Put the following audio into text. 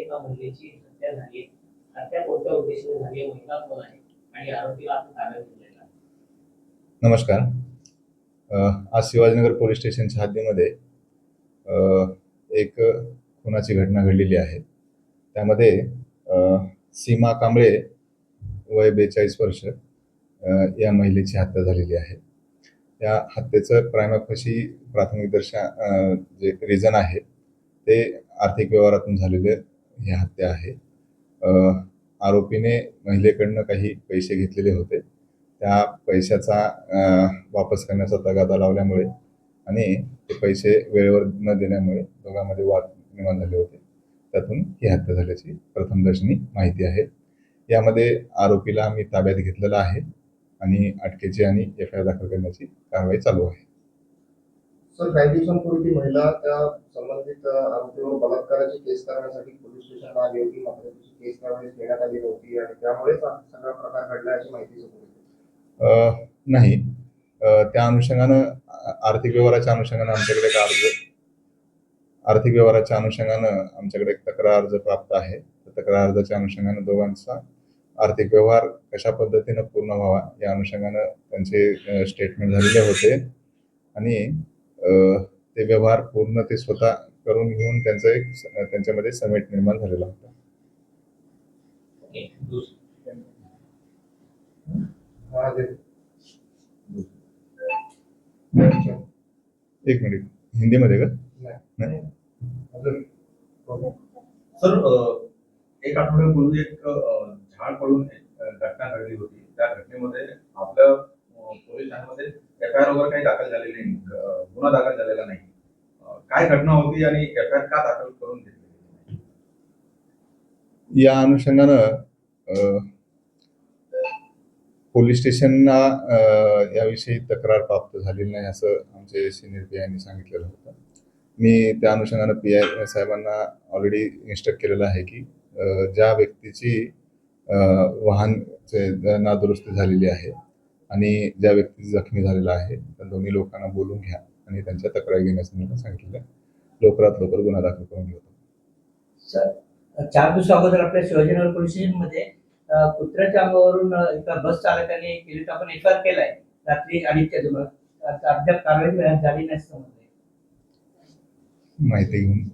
एका महिलेची हत्या झाली आहे. हत्या कोणत्या उद्देशाने झाली आहे, महिला कोण आहे आणि आरोपीला आपण ताब्यात घेतलेला आहे? नमस्कार. आज शिवाजीनगर पोलीस स्टेशनच्या हद्दीमध्ये एक खुनाची घटना घडलेली आहे. त्यामध्ये सीमा कांबळे वय 42 वर्ष या महिलेची हत्या झालेली आहे. त्या हत्येचं प्राथमिक जे रिझन आहे ते आर्थिक व्यवहारातून झालेले ही हत्या आहे. आरोपीने महिलेकडनं काही पैसे घेतलेले होते. त्या पैशाचा वापस करण्याचा तगादा लावल्यामुळे आणि ते पैसे वेळेवर न देण्यामुळे दोघांमध्ये वाद निर्माण झाले होते. त्यातून ही हत्या झाल्याची प्रथमदर्शनी माहिती आहे. यामध्ये आरोपीला आम्ही ताब्यात घेतलेला आहे आणि अटकेची आणि FIR दाखल करण्याची कारवाई चालू आहे. सर, काही दिवसांपूर्वी ती महिला त्या संबंधित आरोपीवर बलात्काराची केस करण्यासाठी पोलीस स्टेशनला आली होती, मात्र तिची केस कारवाई घेण्यात आली नव्हती आणि त्यामुळेच सगळा प्रकार घडला अशी माहिती समोर येते. नाही, त्या अनुषंगानं आर्थिक व्यवहाराच्या अनुषंगानं आमच्याकडे एक तक्रार अर्ज प्राप्त आहे. तक्रार अर्जाच्या अनुषंगानं दोघांचा आर्थिक व्यवहार कशा पद्धतीनं पूर्ण व्हावा या अनुषंगानं त्यांचे स्टेटमेंट झालेले होते आणि ते व्यवहार पूर्ण ते स्वतः करून घेऊन त्यांच्यामध्ये समेट निर्माण झालेला होता. एक मिनिट, हिंदीमध्ये का? नाही. सर, एक आठवड्यापूर्वी एक झाड पडून घटना घडली होती. त्या घटनेमध्ये आपल्या पोलीस ठाण्यामध्ये FIR वगैरे काही दाखल झालेली नाही, गुन्हा दाखल झालेला नाही. काय घटना होती आणि FIR का दाखल करून घेतली? या अनुषंगानं पोलीस स्टेशनला याविषयी तक्रार प्राप्त झालेली नाही असं आमचे सिनियर PI सांगितलेलं होतं. मी त्या अनुषंगानं PI साहेबांना ऑलरेडी इन्स्ट्रक्ट केलेलं आहे की ज्या व्यक्तीची वाहन नादुरुस्ती झालेली आहे आणि ज्या व्यक्ती जखमी झालेला आहे त्या दोन्ही लोकांना बोलून घ्या आणि त्यांच्या तक्रारी घेण्यासाठी सांगितलेलं आहे. लवकरात लवकर गुन्हा दाखल करून घेतो. सर, 4 दिवस अगोदर आपल्या शिवाजीनगर पोलीस स्टेशनमध्ये कुत्र्याच्या अंगावरून एका बस चालकाने केली, आपण FIR केलाय रात्री 2:30च्या दरम्यान. अद्याप कारवाई झाली नाही समजले. माहिती घेऊन